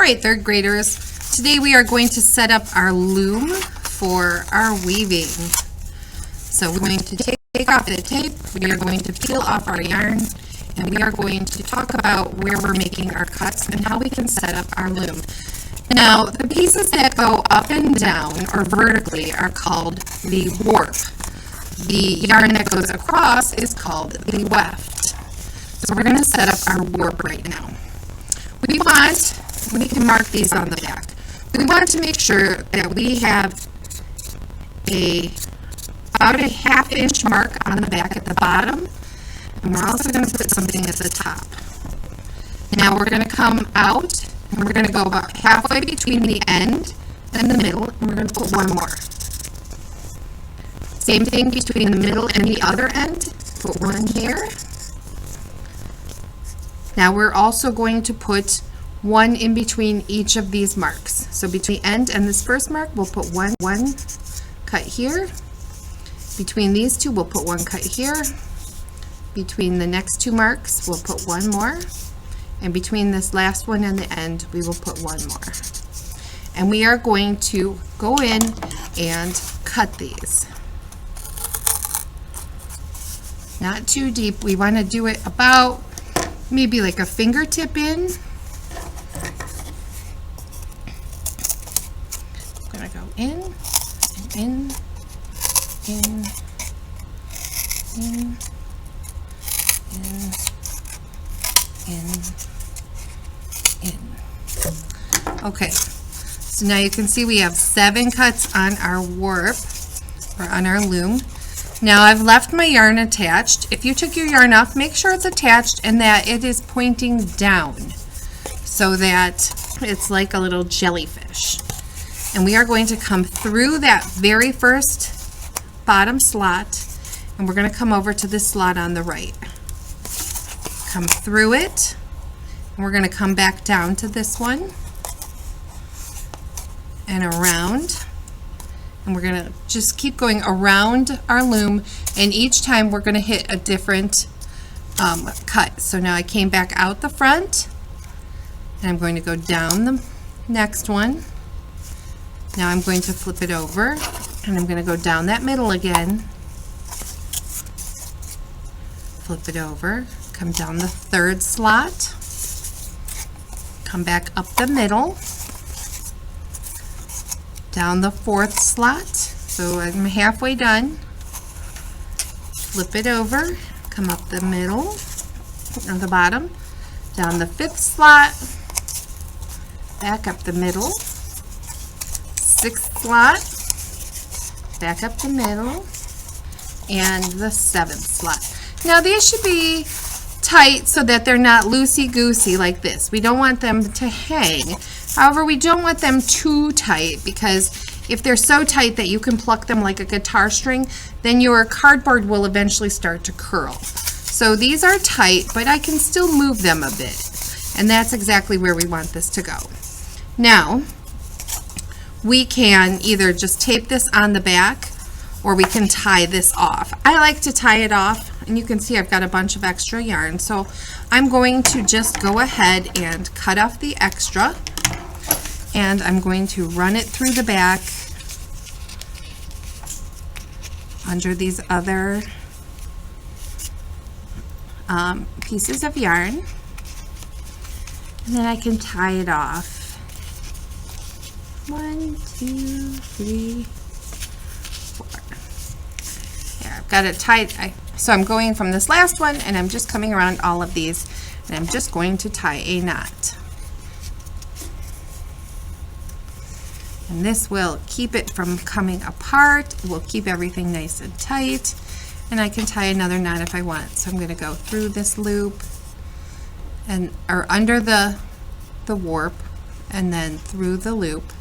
right, third graders, today we are going to set up our loom for our weaving. So we're going to take off the tape, we are going to peel off our yarn, and we are going to talk about where we're making our cuts and how we can set up our loom. Now, the pieces that go up and down or vertically are called the warp. The yarn that goes across is called the weft. So we're going to set up our warp right now. We can mark these on the back. We want to make sure that we have about a 1/2 inch mark on the back at the bottom, and we're also going to put something at the top. Now we're going to come out, and we're going to go about halfway between the end and the middle, and we're going to put one more. Same thing between the middle and the other end, put one here. Now we're also going to put one in between each of these marks. So between the end and this first mark, we'll put one cut here. Between these two, we'll put one cut here. Between the next two marks, we'll put one more. And between this last one and the end, we will put one more. And we are going to go in and cut these. Not too deep. We want to do it about maybe like a fingertip in. I'm going to go in, and in, Okay, so now you can see we have 7 cuts on our warp, or on our loom. Now I've left my yarn attached. If you took your yarn off, make sure it's attached and that it is pointing down so that it's like a little jellyfish. And we are going to come through that very first bottom slot, and we're going to come over to this slot on the right. Come through it, and we're going to come back down to this one and around. And we're going to just keep going around our loom, and each time we're going to hit a different cut. So now I came back out the front, and I'm going to go down the next one. Now I'm going to flip it over, and I'm going to go down that middle again, flip it over, come down the third slot, come back up the middle, down the fourth slot, so I'm halfway done, flip it over, come up the middle, or the bottom, down the fifth slot, back up the middle, sixth slot, back up the middle, and the seventh slot. Now these should be tight so that they're not loosey-goosey like this. We don't want them to hang. However, we don't want them too tight, because if they're so tight that you can pluck them like a guitar string, then your cardboard will eventually start to curl. So these are tight, but I can still move them a bit. And that's exactly where we want this to go. Now, we can either just tape this on the back, or we can tie this off. I like to tie it off, and you can see I've got a bunch of extra yarn. So I'm going to just go ahead and cut off the extra, and I'm going to run it through the back under these other pieces of yarn, and then I can tie it off. 1, 2, 3, 4. Here, I've got it tied. So I'm going from this last one, and I'm just coming around all of these, and I'm just going to tie a knot. And this will keep it from coming apart. It will keep everything nice and tight. And I can tie another knot if I want. So I'm going to go through this loop, or under the warp, and then through the loop,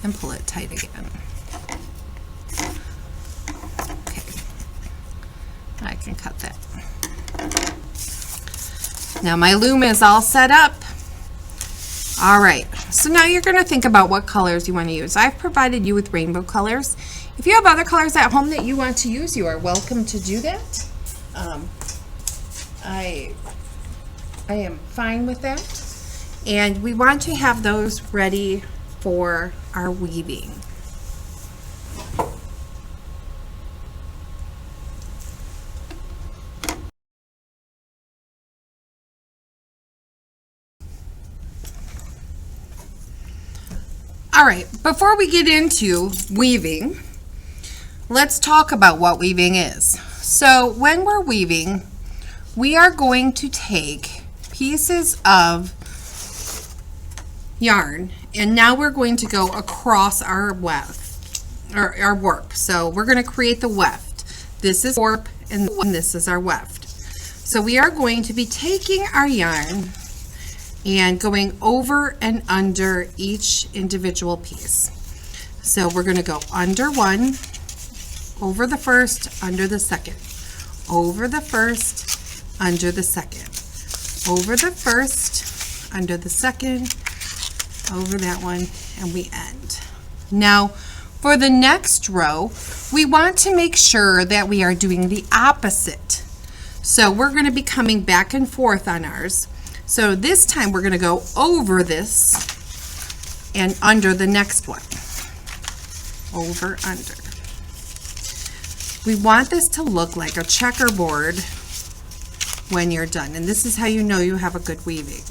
and pull it tight again. Okay, I can cut that. Now my loom is all set up. All right, so now you're going to think about what colors you want to use. I've provided you with rainbow colors. If you have other colors at home that you want to use, you are welcome to do that. I am fine with that. And we want to have those ready for our weaving. All right, before we get into weaving, let's talk about what weaving is. So when we're weaving, we are going to take pieces of yarn, and now we're going to go across our weft, or our warp. So we're going to create the weft. This is warp, and this is our weft. So we are going to be taking our yarn and going over and under each individual piece. So we're going to go under one, over the first, under the second, over the first, under the second, over the first, under the second, over that one, and we end. Now for the next row, we want to make sure that we are doing the opposite. So we're going to be coming back and forth on ours. So this time we're going to go over this and under the next one. Over, under. We want this to look like a checkerboard when you're done. And this is how you know you have a good weaving.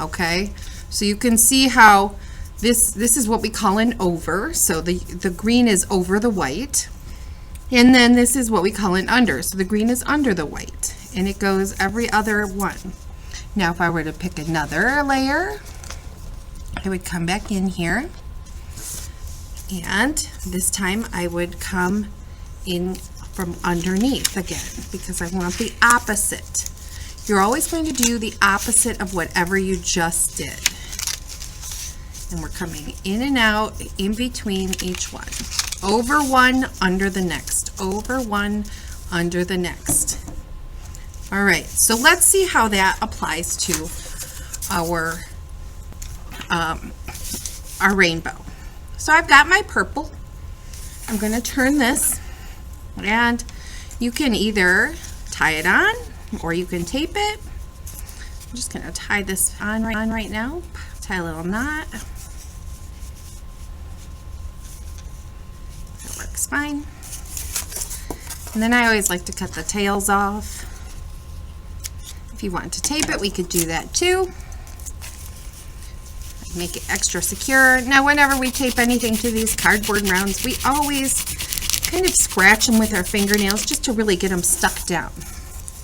Okay? So you can see how this is what we call an over. So the green is over the white. And then this is what we call an under. So the green is under the white. And it goes every other one. Now if I were to pick another layer, I would come back in here, and this time I would come in from underneath again because I want the opposite. You're always going to do the opposite of whatever you just did. And we're coming in and out in between each one. Over one, under the next. Over one, under the next. All right, so let's see how that applies to our rainbow. So I've got my purple. I'm going to turn this, and you can either tie it on or you can tape it. I'm just going to tie this on right now. Tie a little knot. That works fine. And then I always like to cut the tails off. If you want to tape it, we could do that too. Make it extra secure. Now, whenever we tape anything to these cardboard rounds, we always kind of scratch them with our fingernails just to really get them stuck down.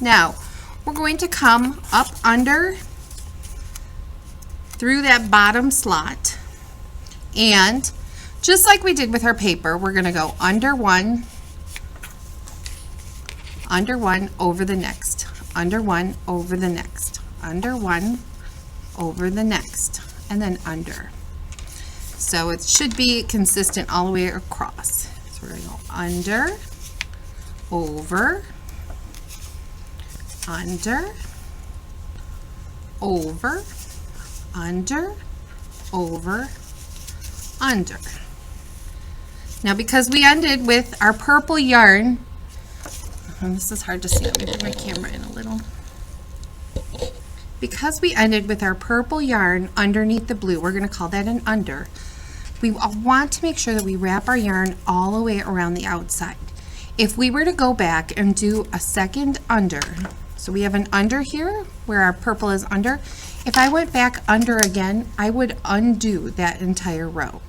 Now, we're going to come up under through that bottom slot, and just like we did with our paper, we're going to go under one, over the next, under one, over the next, under one, over the next, and then under. So it should be consistent all the way across. So we're going to go under, over, under, over, under, over, under. Now because we ended with our purple yarn, and this is hard to see, let me put my camera in a little. Because we ended with our purple yarn underneath the blue, we're going to call that an under. We want to make sure that we wrap our yarn all the way around the outside. If we were to go back and do a second under, so we have an under here where our purple is under. If I went back under again, I would undo that entire row.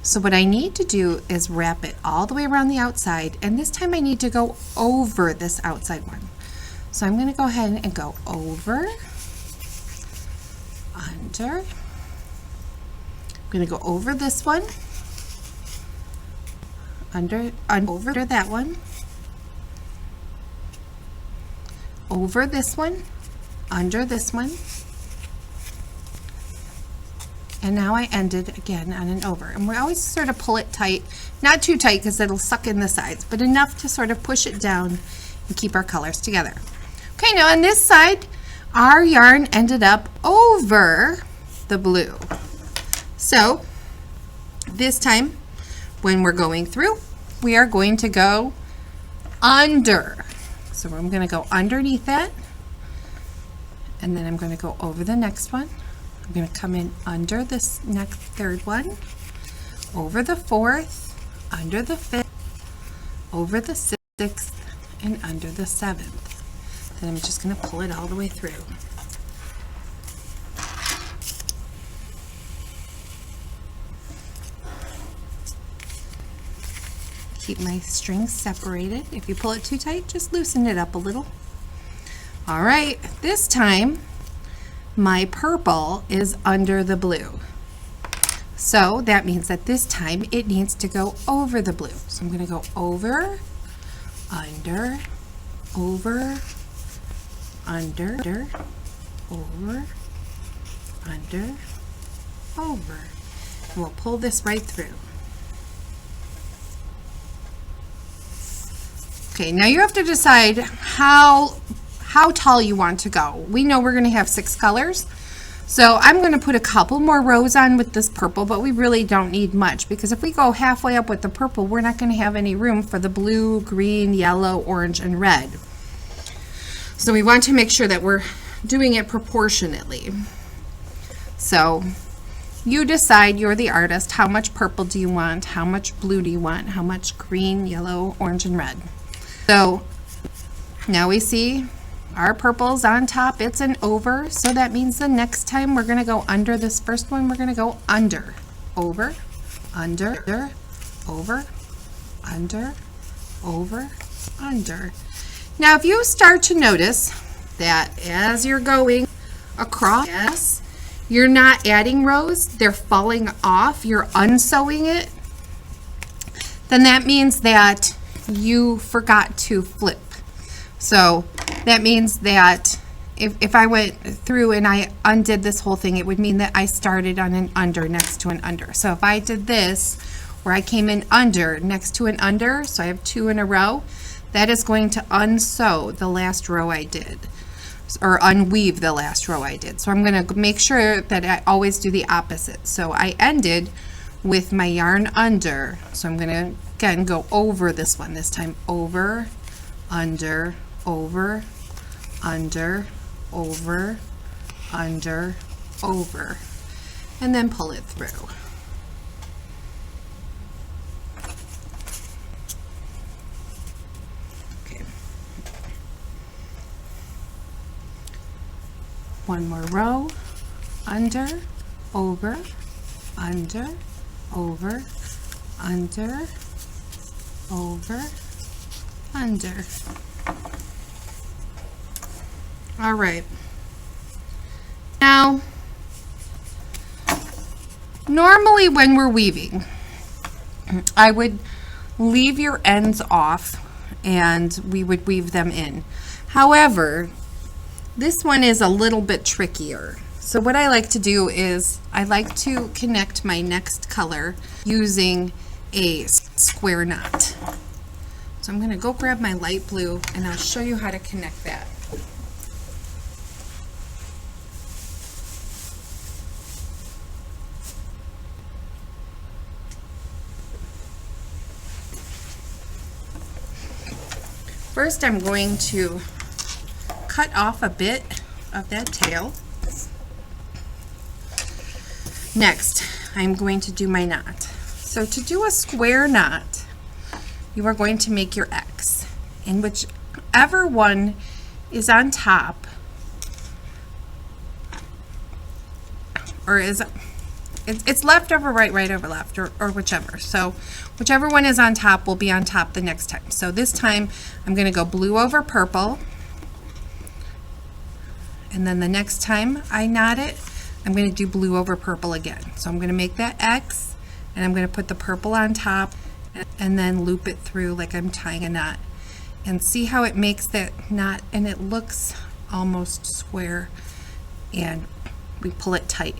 So what I need to do is wrap it all the way around the outside, and this time I need to go over this outside one. So I'm going to go ahead and go over, under. I'm going to go over this one, under, over that one, over this one, under this one, and now I ended again on an over. And we always sort of pull it tight, not too tight because it'll suck in the sides, but enough to sort of push it down and keep our colors together. Okay, now on this side, our yarn ended up over the blue. So this time when we're going through, we are going to go under. So I'm going to go underneath that, and then I'm going to go over the next one. I'm I'm going to come in under this next third one, over the fourth, under the fifth, over the sixth, and under the seventh. Then I'm just going to pull it all the way through. Keep my strings separated. If you pull it too tight, just loosen it up a little. All right, this time my purple is under the blue. So that means that this time it needs to go over the blue. So I'm going to go over, under, over, under, over, under, over. And we'll pull this right through. Okay, now you have to decide how tall you want to go. We know we're going to have 6 colors. So I'm going to put a couple more rows on with this purple, but we really don't need much, because if we go halfway up with the purple, we're not going to have any room for the blue, green, yellow, orange, and red. So we want to make sure that we're doing it proportionately. So you decide, you're the artist, how much purple do you want, how much blue do you want, how much green, yellow, orange, and red. So now we see our purple's on top, it's an over, so that means the next time we're going to go under this first one, we're going to go under, over, under, over, under, over, under. Now if you start to notice that as you're going across, you're not adding rows, they're falling off, you're unsewing it, then that means that you forgot to flip. So that means that if I went through and I undid this whole thing, it would mean that I started on an under next to an under. So if I did this, where I came in under next to an under, so I have 2 in a row, that is going to unsew the last row I did, or unweave the last row I did. So I'm going to make sure that I always do the opposite. So I ended with my yarn under, so I'm going to again go over this one, this time over, under, over, under, over, under, over, and then pull it through. Okay. One more row, under, over, under, over, under, over, under. All right. Now, normally when we're weaving, I would leave your ends off and we would weave them in. However, this one is a little bit trickier. So what I like to do is I like to connect my next color using a square knot. So I'm going to go grab my light blue and I'll show you how to connect that. First, I'm going to cut off a bit of that tail. Next, I'm going to do my knot. So to do a square knot, you are going to make your X, and whichever one is on top, or is it's left over right over left, or whichever. So whichever one is on top will be on top the next time. So this time I'm going to go blue over purple, and then the next time I knot it, I'm going to do blue over purple again. So I'm going to make that X, and I'm going to put the purple on top and then loop it through like I'm tying a knot. And see how it makes that knot, and it looks almost square, and we pull it tight.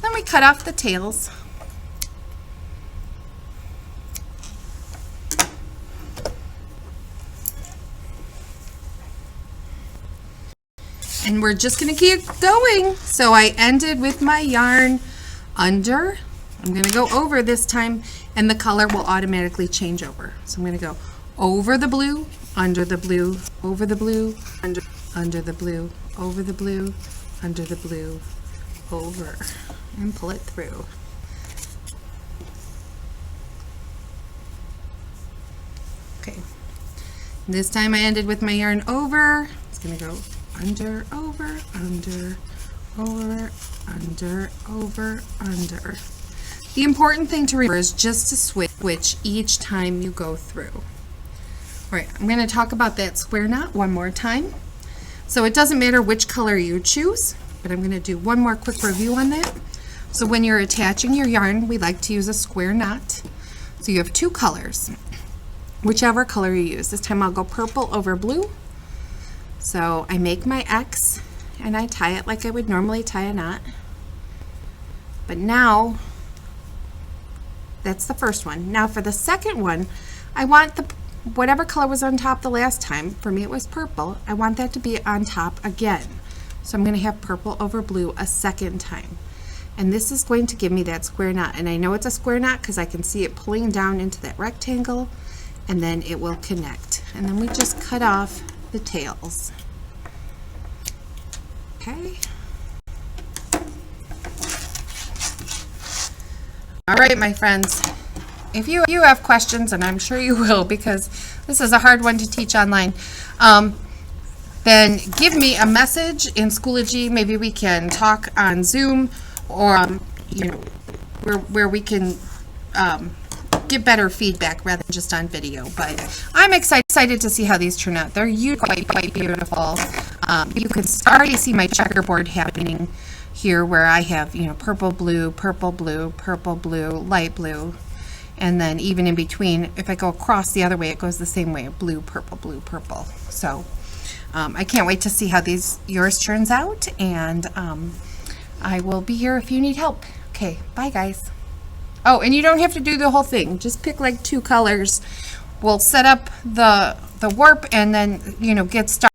Then we cut off the tails. And we're just going to keep going. So I ended with my yarn under. I'm going to go over this time, and the color will automatically change over. So I'm going to go over the blue, under the blue, over the blue, under the blue, over the blue, under the blue, over and pull it through. Okay, this time I ended with my yarn over. It's going to go under, over, under, over, under, over, under. The important thing to remember is just to switch each time you go through. All right, I'm going to talk about that square knot one more time. So it doesn't matter which color you choose, but I'm going to do one more quick review on that. So when you're attaching your yarn, we like to use a square knot. So you have two colors, whichever color you use. This time I'll go purple over blue. So I make my X and I tie it like I would normally tie a knot. But now, that's the first one. Now for the second one, I want whatever color was on top the last time, for me it was purple, I want that to be on top again. So I'm going to have purple over blue a second time. And this is going to give me that square knot. And I know it's a square knot because I can see it pulling down into that rectangle, and then it will connect. And then we just cut off the tails. Okay. All right, my friends, if you have questions, and I'm sure you will because this is a hard one to teach online, then give me a message in Schoology. Maybe we can talk on Zoom, or you know, where we can get better feedback rather than just on video. But I'm excited to see how these turn out. They're quite beautiful. You can already see my checkerboard happening here, where I have, you know, purple, blue, purple, blue, purple, blue, light blue, and then even in between, if I go across the other way, it goes the same way, blue, purple, purple. So I can't wait to see how yours turns out, and I will be here if you need help. Okay, bye guys. Oh, and you don't have to do the whole thing. Just pick like 2 colors. We'll set up the warp and then, you know, get started.